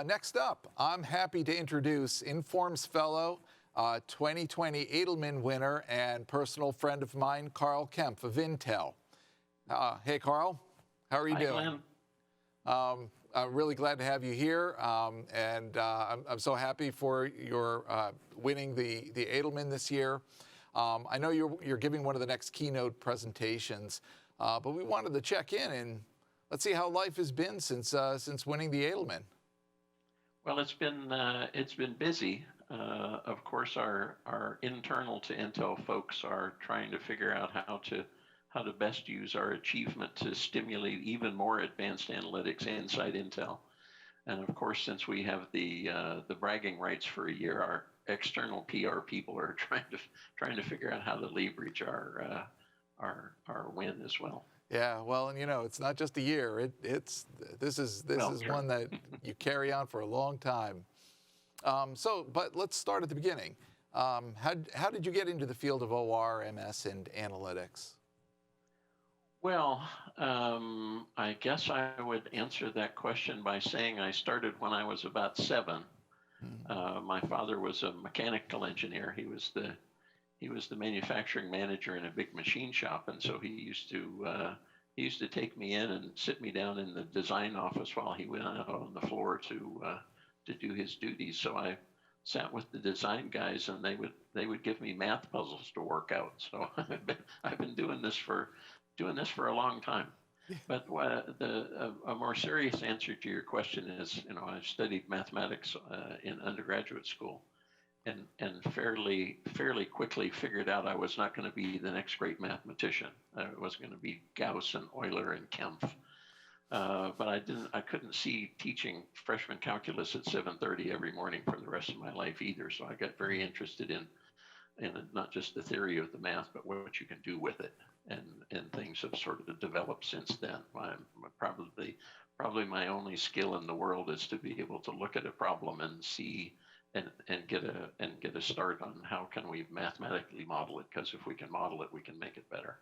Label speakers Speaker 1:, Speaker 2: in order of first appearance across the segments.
Speaker 1: Next up, I'm happy to introduce Inform's Fellow, 2020 Edelman winner and personal friend of mine, Karl Kempf of Intel. Hey, Karl, how are you doing?
Speaker 2: Glenn.
Speaker 1: I'm really glad to have you here, and I'm so happy for your winning the Edelman this year. I know you're giving one of the next keynote presentations, but we wanted to check in and let's see how life has been since winning the Edelman.
Speaker 2: Well, it's been busy. Of course, our internal to Intel folks are trying to figure out how to best use our achievement to stimulate even more advanced analytics inside Intel. And of course, since we have the bragging rights for a year, our external PR people are trying to figure out how to leverage our win as well.
Speaker 1: Yeah, well, and it's not just a year. This is one that you carry on for a long time. But let's start at the beginning. How did you get into the field of OR, MS, and analytics?
Speaker 2: Well, I guess I would answer that question by saying I started when I was about 7. My father was a mechanical engineer. He was the manufacturing manager in a big machine shop, and so he used to take me in and sit me down in the design office while he went out on the floor to do his duties. So I sat with the design guys, and they would give me math puzzles to work out. So I've been doing this for a long time. But a more serious answer to your question is, I studied mathematics in undergraduate school, and fairly quickly figured out I was not going to be the next great mathematician. I was going to be Gauss and Euler and Kempf. But I couldn't see teaching freshman calculus at 7:30 every morning for the rest of my life either. So I got very interested in not just the theory of the math, but what you can do with it. And things have sort of developed since then. Probably my only skill in the world is to be able to look at a problem and see and get a start on how can we mathematically model it, because if we can model it, we can make it better.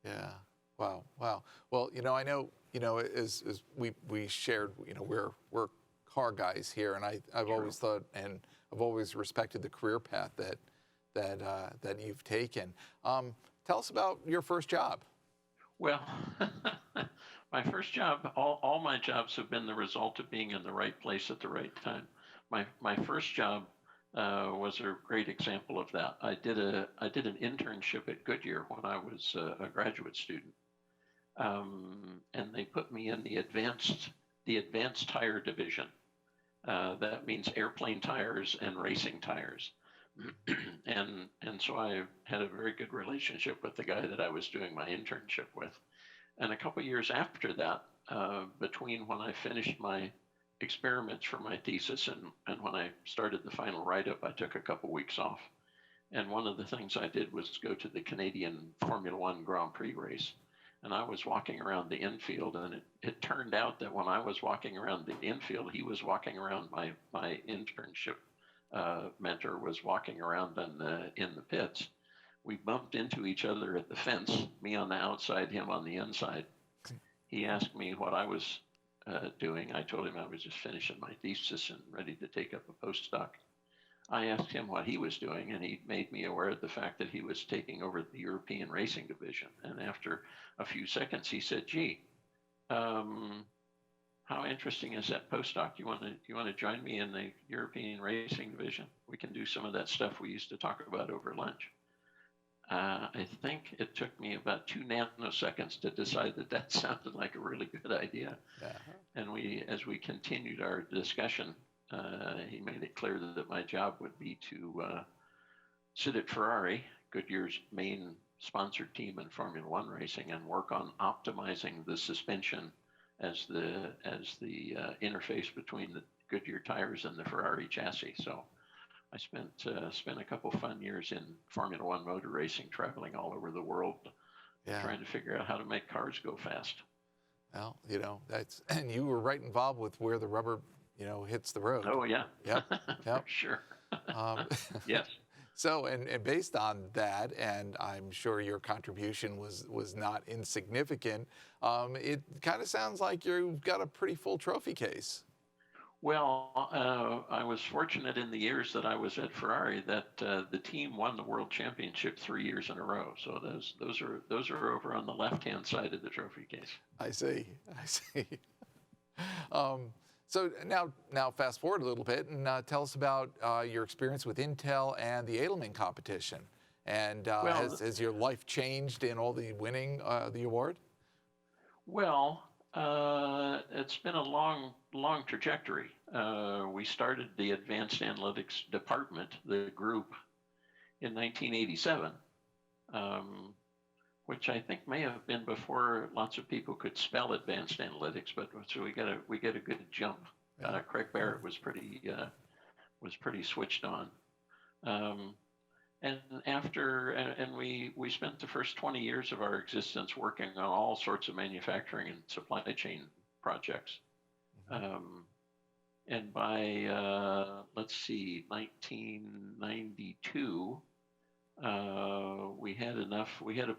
Speaker 1: Yeah. Wow. Well, I know, as we shared, we're car guys here, and I've always thought, and I've always respected the career path that you've taken. Tell us about your first job.
Speaker 2: Well, my first job, all my jobs have been the result of being in the right place at the right time. My first job was a great example of that. I did an internship at Goodyear when I was a graduate student, and they put me in the advanced tire division. That means airplane tires and racing tires. And so I had a very good relationship with the guy that I was doing my internship with. And a couple of years after that, between when I finished my experiments for my thesis and when I started the final write-up, I took a couple weeks off. And one of the things I did was go to the Canadian Formula One Grand Prix race. And I was walking around the infield, and it turned out that when I was walking around the infield, he was walking around my internship mentor was walking around in the pits. We bumped into each other at the fence, me on the outside, him on the inside. He asked me what I was doing. I told him I was just finishing my thesis and ready to take up a postdoc. I asked him what he was doing, and he made me aware of the fact that he was taking over the European racing division. And after a few seconds, he said, "Gee, how interesting is that postdoc? You want to join me in the European racing division? We can do some of that stuff we used to talk about over lunch." I think it took me about 2 nanoseconds to decide that sounded like a really good idea. And as we continued our discussion, he made it clear that my job would be to sit at Ferrari, Goodyear's main sponsored team in Formula One racing, and work on optimizing the suspension as the interface between the Goodyear tires and the Ferrari chassis. So I spent a couple fun years in Formula One motor racing, traveling all over the world, trying to figure out how to make cars go fast.
Speaker 1: Well, and you were right involved with where the rubber, hits the road.
Speaker 2: Oh yeah.
Speaker 1: Yep.
Speaker 2: Sure. Yes.
Speaker 1: So, and based on that, and I'm sure your contribution was not insignificant, it kind of sounds like you've got a pretty full trophy case.
Speaker 2: Well, I was fortunate in the years that I was at Ferrari that the team won the world championship 3 years in a row. So those are over on the left-hand side of the trophy case.
Speaker 1: I see. I see. Um, so now fast forward a little bit and tell us about your experience with Intel and the Edelman competition. And
Speaker 2: Well,
Speaker 1: has your life changed in all the winning the award?
Speaker 2: well, it's been a long trajectory. We started the Advanced Analytics Department, the group, in 1987, um, which I think may have been before lots of people could spell advanced analytics. But so we get a good jump.
Speaker 1: Yeah.
Speaker 2: Craig Barrett was pretty switched on. Um, and we spent the first 20 years of our existence working on all sorts of manufacturing and supply chain projects. Um, and by let's see, 1992, we had enough. We had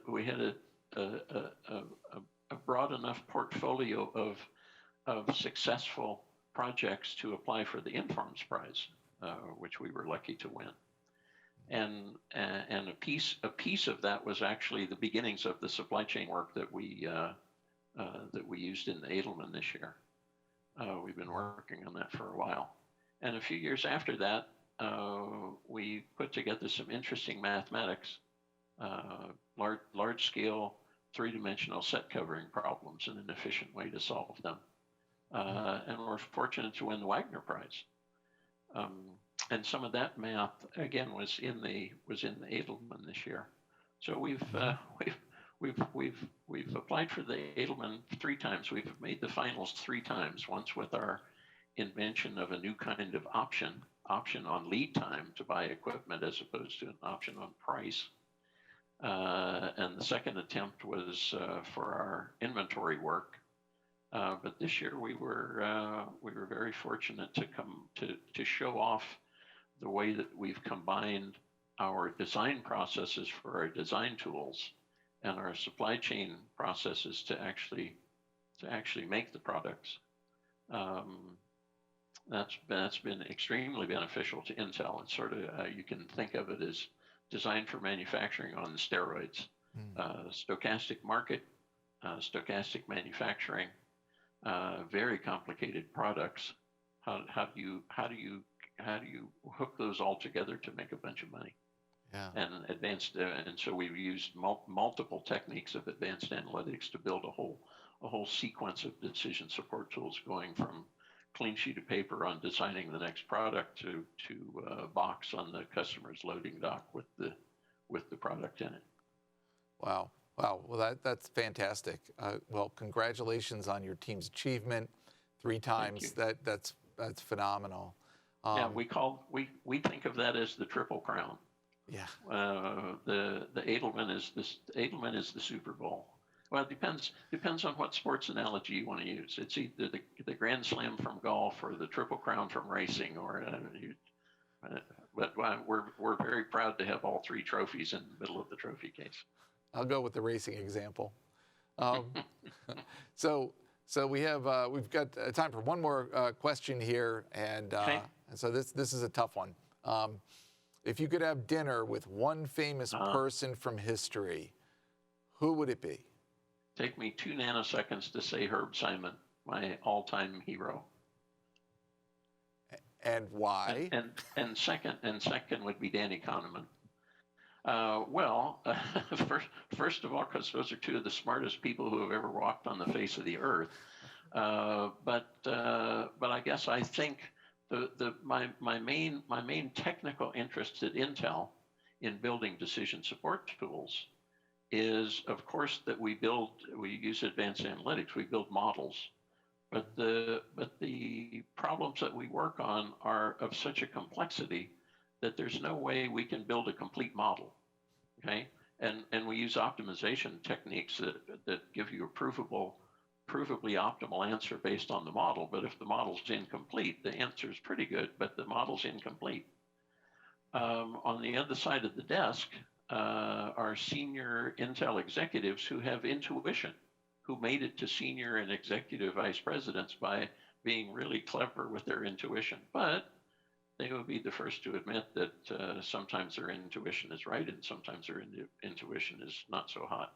Speaker 2: a broad enough portfolio of successful projects to apply for the Informs Prize, which we were lucky to win. And a piece of that was actually the beginnings of the supply chain work that we used in the Edelman this year. We've been working on that for a while, and a few years after that, we put together some interesting mathematics, large scale, three-dimensional set covering problems in an efficient way to solve them, and we're fortunate to win the Wagner Prize. And some of that math again was in the Edelman this year. So we've applied for the Edelman 3 times. We've made the finals 3 times. Once with our invention of a new kind of option on lead time to buy equipment as opposed to an option on price. And the second attempt was for our inventory work. But this year we were very fortunate to show off the way that we've combined our design processes for our design tools and our supply chain processes to actually make the products. That's been extremely beneficial to Intel. It's sort of you can think of it as design for manufacturing on steroids. Stochastic market, stochastic manufacturing, very complicated products. How do you hook those all together to make a bunch of money?
Speaker 1: Yeah.
Speaker 2: And so we've used multiple techniques of advanced analytics to build a whole sequence of decision support tools, going from clean sheet of paper on designing the next product to box on the customer's loading dock with the product in it.
Speaker 1: Wow. Wow. Well, that's fantastic. Well, congratulations on your team's achievement 3 times. That's phenomenal.
Speaker 2: Yeah, we think of that as the Triple Crown.
Speaker 1: Yeah.
Speaker 2: The Edelman is the Super Bowl. Well, it depends on what sports analogy you want to use. It's either the Grand Slam from golf or the Triple Crown from racing, but we're very proud to have all 3 trophies in the middle of the trophy case.
Speaker 1: I'll go with the racing example. So we've got time for one more question here, and
Speaker 2: Okay.
Speaker 1: so this is a tough one. If you could have dinner with one famous person from history, who would it be?
Speaker 2: Take me 2 nanoseconds to say Herb Simon, my all-time hero.
Speaker 1: And why?
Speaker 2: And second would be Danny Kahneman. First of all, because those are 2 of the smartest people who have ever walked on the face of the earth. But I guess I think my main technical interest at Intel in building decision support tools is, of course, that we use advanced analytics, we build models, but the problems that we work on are of such a complexity that there's no way we can build a complete model, okay? And we use optimization techniques that give you a provably optimal answer based on the model, but if the model's incomplete, the answer is pretty good, but the model's incomplete. On the other side of the desk are senior Intel executives who have intuition, who made it to senior and executive vice presidents by being really clever with their intuition. But they would be the first to admit that sometimes their intuition is right and sometimes their intuition is not so hot.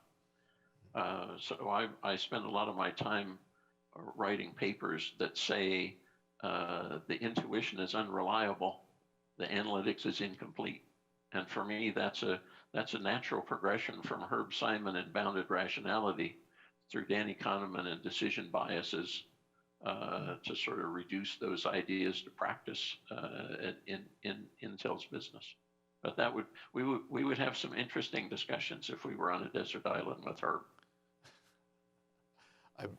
Speaker 2: So I spend a lot of my time writing papers that say the intuition is unreliable, the analytics is incomplete. And for me, that's a natural progression from Herb Simon and bounded rationality through Danny Kahneman and decision biases to sort of reduce those ideas to practice in Intel's business. But we would have some interesting discussions if we were on a desert island with Herb.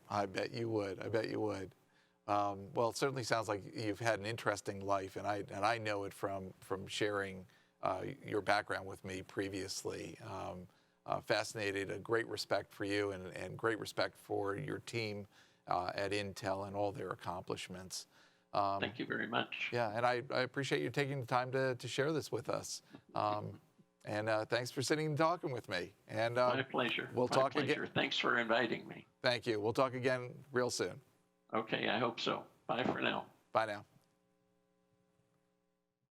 Speaker 1: I bet you would. I bet you would. Well, it certainly sounds like you've had an interesting life, and I know it from sharing your background with me previously. Fascinated, a great respect for you, and great respect for your team at Intel and all their accomplishments.
Speaker 2: Thank you very much.
Speaker 1: Yeah, and I appreciate you taking the time to share this with us. And thanks for sitting and talking with me. And
Speaker 2: my pleasure.
Speaker 1: We'll talk again.
Speaker 2: Thanks for inviting me.
Speaker 1: Thank you. We'll talk again real soon.
Speaker 2: Okay, I hope so. Bye for now.
Speaker 1: Bye now.